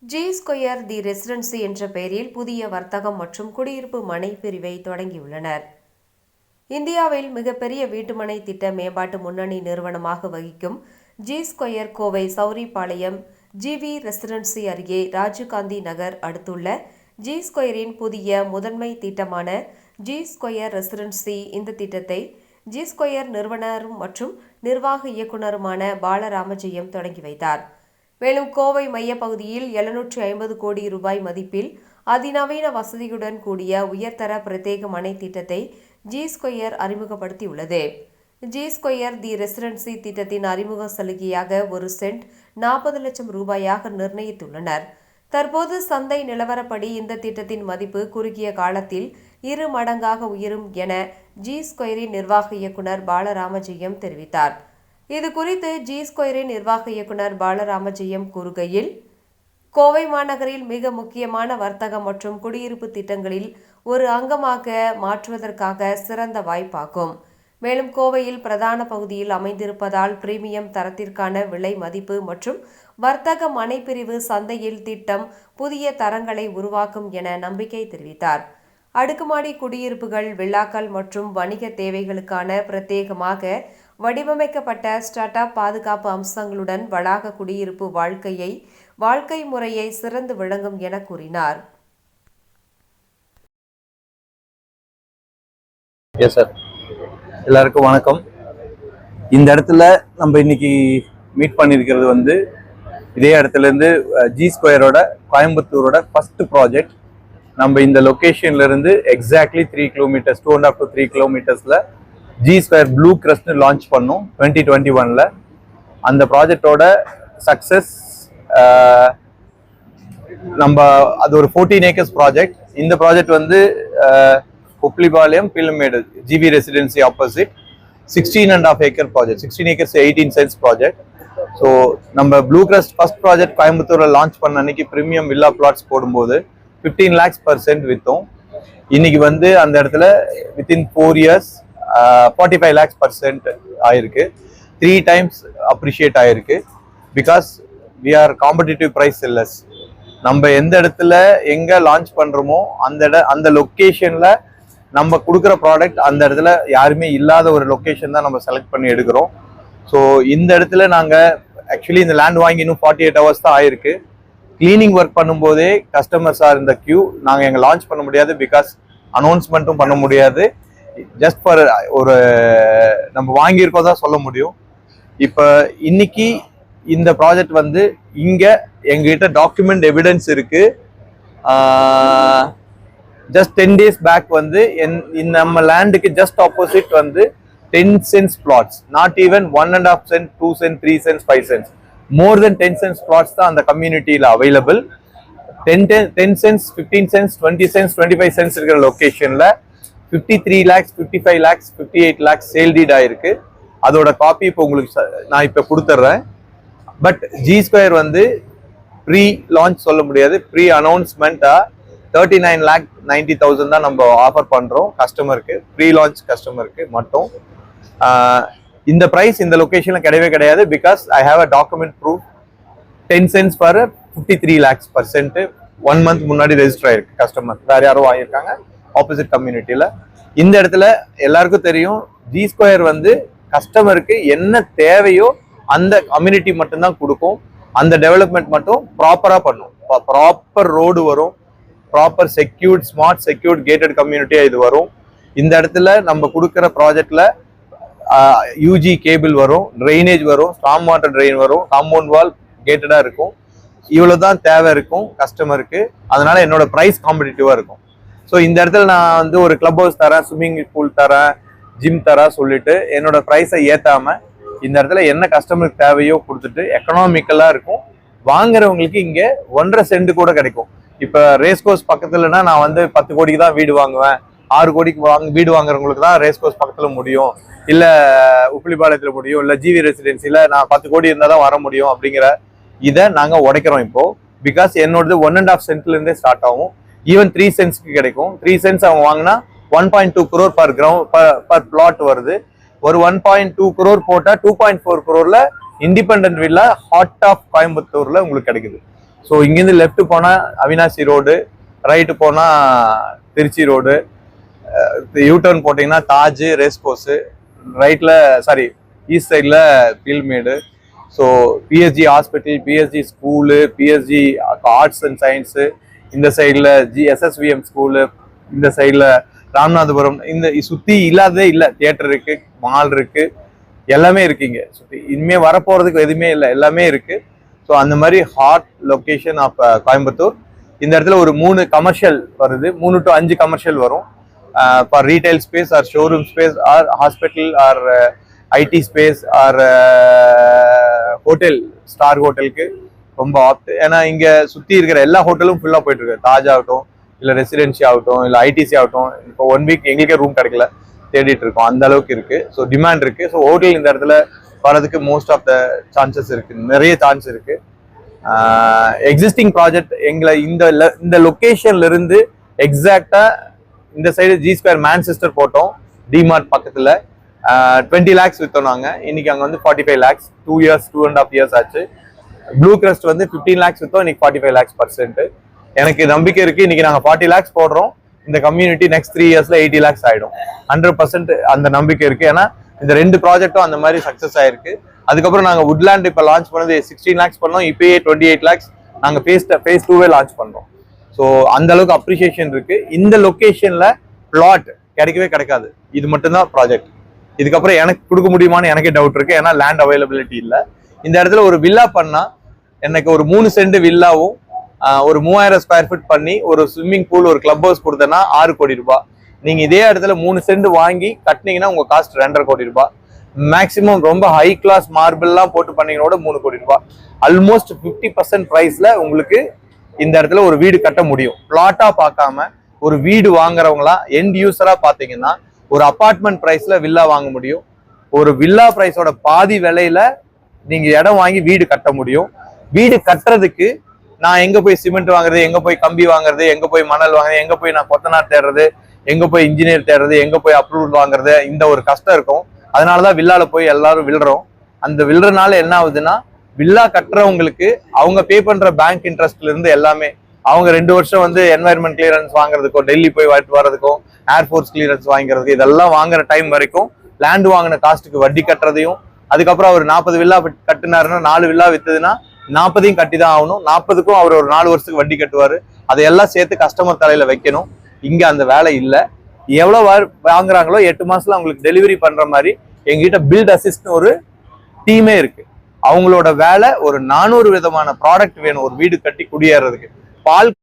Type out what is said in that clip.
G square தி residency என்ற பெயரில் புதிய வர்த்தகம் மற்றும் குடியிருப்பு மனை பிரிவை தொடங்கியுள்ளனர். இந்தியாவில் மிகப்பெரிய வீட்டுமனை திட்ட மேம்பாட்டு முன்னணி நிறுவனமாக வகிக்கும் G square Kovai Sowripalayam GV residency அருகே ராஜீவ்காந்தி நகர் அடுத்துள்ள ஜி ஸ்கொயரின் புதிய முதன்மை திட்டமான ஜி ஸ்கொயர் ரெசிடென்சி. இந்த திட்டத்தை ஜி ஸ்கொயர் நிறுவனரும் மற்றும் நிர்வாக இயக்குநருமான பாலராமஜெயம் தொடங்கி வைத்தார். மேலும் கோவை மையப்பகுதியில் 750 கோடி ரூபாய் மதிப்பில் அதிநவீன வசதியுடன் கூடிய உயர்தர பிரத்யேக மனை திட்டத்தை ஜி ஸ்கொயர் அறிமுகப்படுத்தியுள்ளது. ஜி ஸ்கொயர் தி ரெசிடென்சி திட்டத்தின் அறிமுக சலுகையாக ஒரு சென்ட் 40 லட்சம் ரூபாயாக நிர்ணயித்துள்ளனர். தற்போது சந்தை நிலவரப்படி இந்த திட்டத்தின் மதிப்பு குறுகிய காலத்தில் 2 மடங்காக உயரும் என ஜி ஸ்கொயரின் நிர்வாக இயக்குநர் பாலராமஜெயம் தெரிவித்தார். இது குறித்து ஜி ஸ்கொயரின் நிர்வாக இயக்குநர் பாலராமஜெயம் கூறுகையில், கோவை மாநகரில் மிக முக்கியமான வர்த்தக மற்றும் குடியிருப்பு திட்டங்களில் ஒரு அங்கமாக மாற்றுவதற்காக சிறந்த வாய்ப்பாகும். மேலும் கோவையில் பிரதான பகுதியில் அமைந்திருப்பதால் பிரீமியம் தரத்திற்கான விலை மதிப்பு மற்றும் வர்த்தக மனைப்பிரிவு சந்தையில் திட்டம் புதிய தரங்களை உருவாக்கும் என நம்பிக்கை தெரிவித்தார். அடுக்குமாடி குடியிருப்புகள், விழாக்கள் மற்றும் வணிக தேவைகளுக்கான பிரத்யேகமாக வடிவமைக்கப்பட்ட ஸ்டார்ட் அப் பாதுகாப்பு அம்சங்களுடன் வளாக குடியிருப்பு வாழ்க்கை முறையை சிறந்து விளங்கும் என கூறினார். எல்லாருக்கும் வணக்கம். இந்த இடத்துல நம்ம இன்னைக்கு மீட் பண்ணியிருக்கிறது இதே இடத்துல இருந்து ஜி ஸ்கொயரோட கோயம்புத்தூரோட ஃபர்ஸ்ட் ப்ராஜெக்ட். நம்ம இந்த லொகேஷன்ல இருந்து எக்ஸாக்ட்லி 3 கிலோமீட்டர்ஸ் 2.5 to 3 கிலோமீட்டர்ஸ்ல G Square Blue Crest launch பண்ணோம் 2021ல. அந்த ப்ராஜெக்டோட சக்சஸ் நம்ம அது ஒரு 14 ஏக்கர்ஸ் ப்ராஜெக்ட். இந்த project Uppilipalayam Peelamedu GV Residency opposite 16.5 acre project. 16 acres 18 cents project. So நம்ம ப்ளூ கிரஸ்ட் ஃபர்ஸ்ட் ப்ராஜெக்ட் கோயம்புத்தூர்ல லான்ச் பண்ண அன்னைக்கு ப்ரீமியம் வில்லா பிளாட்ஸ் போடும்போது 15 lakhs per cent வித்தோம். இன்னைக்கு அந்த இடத்துல within 4 years 45 lakhs per cent ஆயிருக்கு. 3 times அப்ரிஷியேட் ஆயிருக்கு. Because we are competitive price sellers. நம்ம எந்த இடத்துல எங்க லான்ச் பண்றோமோ அந்த லொக்கேஷன்ல நம்ம கொடுக்குற ப்ராடக்ட் அந்த இடத்துல யாருமே இல்லாத ஒரு லொக்கேஷன் தான் நம்ம செலக்ட் பண்ணி எடுக்கிறோம். ஸோ இந்த இடத்துல நாங்கள் ஆக்சுவலி இந்த லேண்ட் வாங்கி இன்னும் 48 hours தான் ஆயிருக்கு. கிளீனிங் ஒர்க் பண்ணும்போதே கஸ்டமர்ஸ் ஆர் இந்த கியூ. நாங்கள் எங்கள் லான்ச் பண்ண முடியாது, பிகாஸ் அனௌன்ஸ்மெண்ட்டும் பண்ண முடியாது. ஜஸ்ட் ஃபார் ஒரு நம்ம வாங்கியிருக்கோம் தான் சொல்ல முடியும். இப்போ இன்னைக்கு இந்த ப்ராஜெக்ட் இங்கே எங்ககிட்ட டாக்குமெண்ட் எவிடன்ஸ் இருக்கு. ஜஸ்ட் 10 days பேக் நம்ம லேண்டுக்கு just opposite 10 cents plots, not even 1.5 cent, 2 cent, 3 cents, 5 cents. More than 10 cents plots தான் அந்த கம்யூனிட்டியில் available. 10 cents, 15 cents, 20 cents, 25 cents இருக்கிற லொக்கேஷனில் 53 lakhs, 55 lakhs, 58 lakhs sale deed ஆயிருக்கு. அதோட காப்பி இப்போ உங்களுக்கு நான் இப்போ கொடுத்துட்றேன். But G square pre launch சொல்ல முடியாது, ப்ரீ அனௌன்ஸ்மெண்ட்டா 39,90,000 தான் நம்ம ஆஃபர் பண்ணுறோம் கஸ்டமருக்கு, ப்ரீ லான்ச் கஸ்டமருக்கு மட்டும். இந்த பிரைஸ் இந்த லொகேஷன்ல கிடையவே கிடையாது. Because I have a document proof. 10 cents for 53 lakhs per cent 1 month முன்னாடி ரெஜிஸ்டர் ஆயிருக்கு. கஸ்டமர் வேற யாரோ வாங்கியிருக்காங்க ஆப்போசிட் கம்யூனிட்டியில. இந்த இடத்துல எல்லாருக்கும் தெரியும், ஜி ஸ்கொயர் கஸ்டமருக்கு என்ன தேவையோ அந்த கம்யூனிட்டி மட்டும்தான் கொடுக்கும். அந்த டெவலப்மெண்ட் மட்டும் ப்ராப்பரா பண்ணும். ப்ராப்பர் ரோடு வரும், proper secured, smart secured gated கம்யூனிட்டியா இது வரும். இந்த இடத்துல நம்ம கொடுக்குற ப்ராஜெக்ட்ல யூஜி கேபிள் வரும், ட்ரைனேஜ் வரும், ஸ்டாம் வாட்டர் ட்ரெயின் வரும், காம்பவுண்ட் வால் கேட்டடா இருக்கும். இவ்வளவுதான் தேவை இருக்கும் கஸ்டமருக்கு. அதனால என்னோட பிரைஸ் காம்படிட்டிவா இருக்கும். ஸோ இந்த இடத்துல நான் ஒரு கிளப் ஹவுஸ் தரேன், ஸ்விம்மிங் பூல் தரேன், ஜிம் தரேன் சொல்லிட்டு என்னோட ப்ரைஸை ஏத்தாம இந்த இடத்துல என்ன கஸ்டமருக்கு தேவையோ கொடுத்துட்டு எக்கனாமிக்கலா இருக்கும். வாங்குறவங்களுக்கு இங்க 1.5 cent கூட கிடைக்கும். இப்ப ரேஸ் கோர்ஸ் பக்கத்துலன்னா நான் 10 கோடிக்கு தான் வீடு வாங்குவேன், 6 கோடிக்கு வீடு வாங்குறவங்களுக்கு தான் ரேஸ் கோர்ஸ் பக்கத்துல முடியும், இல்ல உப்ளிபாளையத்துல முடியும், இல்ல ஜிவி ரெசிடென்சில நான் 10 கோடி இருந்தா தான் வர முடியும் அப்படிங்கிற இதை நாங்க உடைக்கிறோம் இப்போ. பிகாஸ் என்னோடது 1.5 centல இருந்தே ஸ்டார்ட் ஆகும். ஈவன் 3 centsக்கு கிடைக்கும். 3 cents அவங்க வாங்கினா 1.2 crore பர் பிளாட் வருது. ஒரு 1.2 crore போட்டா 2.4 crore independent villa heart of கோயம்புத்தூர்ல உங்களுக்கு கிடைக்குது. ஸோ இங்கேருந்து லெஃப்ட் போனா அவினாசி ரோடு, ரைட்டு போனா திருச்சி ரோடு, யூடர்ன் போட்டீங்கன்னா தாஜ் ரேஸ் கோர்ஸ், ரைட்ல சாரி ஈஸ்ட் சைட்ல Peelamedu. So PSG hospital, PSG school, PSG arts and science, இந்த சைடில் எஸ்எஸ்விஎம் ஸ்கூலு, இந்த சைடில் ராமநாதபுரம், இந்த சுற்றி இல்லாததே இல்லை. தியேட்டர் இருக்கு, மால் இருக்கு, எல்லாமே இருக்குங்க சுற்றி. இனிமே வரப்போறதுக்கு எதுவுமே இல்லை, எல்லாமே இருக்கு. ஸோ அந்த மாதிரி ஹாட் லொக்கேஷன் ஆஃப் கோயம்புத்தூர். இந்த இடத்துல ஒரு 3 கமர்ஷியல் வருது, 3 to 5 கமர்ஷியல் வரும். For retail space or showroom space or hospital or IT space or hotel, star ஹோட்டலுக்கு ரொம்ப ஆப்ட். ஏன்னா இங்க சுத்தி இருக்கிற எல்லா ஹோட்டலும் ஃபுல்லா போயிட்டு இருக்கு. தாஜ் ஆகட்டும், இல்ல ரெசிடென்சி ஆகட்டும், இல்ல ஐடிசி ஆகட்டும். இப்போ 1 வீக் எங்களுக்கே ரூம் கிடைக்கல, தேடிட்டு இருக்கோம். அந்த அளவுக்கு இருக்கு. ஸோ டிமாண்ட் இருக்கு. ஸோ ஹோட்டல் இந்த இடத்துல வரதுக்கு மோஸ்ட் ஆஃப் த சான்சஸ் இருக்கு, நிறைய சான்ஸ் இருக்கு. எக்ஸிஸ்டிங் ப்ராஜெக்ட் எங்களை இந்த லொகேஷன்ல இருந்து எக்ஸாக்டா இந்த சைடு ஜி ஸ்கொயர் மான்செஸ்டர் போட்டோம், டிமார்ட் பக்கத்துல 20 lakhs வித்தோம் நாங்க. இன்னைக்கு அங்க வந்து 45 lakhs, 2 years 2.5 years ஆச்சு. ப்ளூ கிரஸ்ட் வந்து 15 lakhs வித்தோம், இன்னைக்கு 45 lakhs %. எனக்கு நம்பிக்கை இருக்கு, இன்னைக்கு நாங்க 40 lakhs போடுறோம். இந்த கம்யூனிட்டி நெக்ஸ்ட் 3 yearsல 80 lakhs ஆயிடும். 100% அந்த நம்பிக்கை இருக்கு. ஏன்னா இந்த 2 ப்ராஜெக்டும் அந்த மாதிரி சக்சஸ் ஆயிருக்கு. அதுக்கப்புறம் நாங்க வுட்லேண்ட் இப்ப லான்ச் பண்ணது 16 lakhs பண்ணோம், இப்பயே 28 lakhs நாங்க phase 2 லான்ச் பண்றோம். ஸோ அந்த அளவுக்கு அப்ரிசியேஷன் இருக்கு. இந்த லொகேஷன்ல பிளாட் கிடைக்கவே கிடைக்காது, இது மட்டும்தான் ப்ராஜெக்ட். இதுக்கப்புறம் எனக்கு கொடுக்க முடியுமான்னு எனக்கே டவுட் இருக்கு, ஏன்னா லேண்ட் அவைலபிலிட்டி இல்லை. இந்த இடத்துல ஒரு வில்லா பண்ணா எனக்கு ஒரு 3 சென்ட் வில்லாவும் ஒரு 3000 ஸ்கொயர் ஃபீட் பண்ணி ஒரு ஸ்விம்மிங் பூல், ஒரு கிளப் ஹவுஸ் கொடுத்தேன்னா 6 கோடி ரூபாய். நீங்க இதே இடத்துல 3 சென்ட் வாங்கி கட்டினீங்கன்னா உங்க காஸ்ட் 2.5 கோடி ரூபாய். மேக்சிமம் ரொம்ப ஹை கிளாஸ் மார்பிள்லாம் போட்டு பண்ணீங்கன்னா 3 கோடி ரூபாய். ஆல்மோஸ்ட் 50% பிரைஸ்ல உங்களுக்கு இந்த இடத்துல ஒரு வீடு கட்ட முடியும். பிளாட்டா பார்க்காம ஒரு வீடு வாங்குறவங்களா எண்ட் யூசரா பாத்தீங்கன்னா ஒரு அபார்ட்மெண்ட் பிரைஸ்ல வில்லா வாங்க முடியும். ஒரு வில்லா பிரைஸோட பாதி விலையில நீங்க இடம் வாங்கி வீடு கட்ட முடியும். வீடு கட்டுறதுக்கு நான் எங்க போய் சிமெண்ட் வாங்குறது, எங்க போய் கம்பி வாங்குறது, எங்க போய் மணல் வாங்குறது, எங்க போய் நான் கொத்தனார் தேடுறது, எங்க போய் இன்ஜினியர் தேடுறது, எங்க போய் அப்ரூவல் வாங்குறது, இந்த ஒரு கஷ்டம் இருக்கும். அதனாலதான் வில்லால போய் எல்லாரும் வில்றோம். அந்த வில்றனால என்ன ஆகுதுன்னா, வில்லா கட்டுறவங்களுக்கு அவங்க பே பண்ற பேங்க் இன்ட்ரெஸ்ட்ல இருந்து எல்லாமே, அவங்க 2 வருஷம் வந்து என்வாயர்மெண்ட் கிளியரன்ஸ் வாங்குறதுக்கும், டெல்லி போய் வரதுக்கும், ஏர்ஃபோர்ஸ் கிளியரன்ஸ் வாங்கிறதுக்கு, இதெல்லாம் வாங்குற டைம் வரைக்கும் லேண்ட் வாங்கின காஸ்ட்டுக்கு வட்டி கட்டுறதையும், அதுக்கப்புறம் அவர் 40 வில்லா கட்டினாருன்னா 4 வில்லா வித்துதுன்னா 40ஐயும் கட்டி தான் ஆகணும். 40க்கும் அவர் ஒரு 4 வருஷத்துக்கு வட்டி கட்டுவாரு. அதையெல்லாம் சேர்த்து கஸ்டமர் தலையில வைக்கணும். இங்க அந்த வேலை இல்லை. எவ்வளவு வாங்குறாங்களோ 8 மாசத்துல அவங்களுக்கு டெலிவரி பண்ற மாதிரி எங்ககிட்ட பில்ட் அசிஸ்ட்னு ஒரு டீமே இருக்கு. அவங்களோட வேலை ஒரு 400 விதமான ப்ராடக்ட் வேணும் ஒரு வீடு கட்டி குடியேறதுக்கு. பால்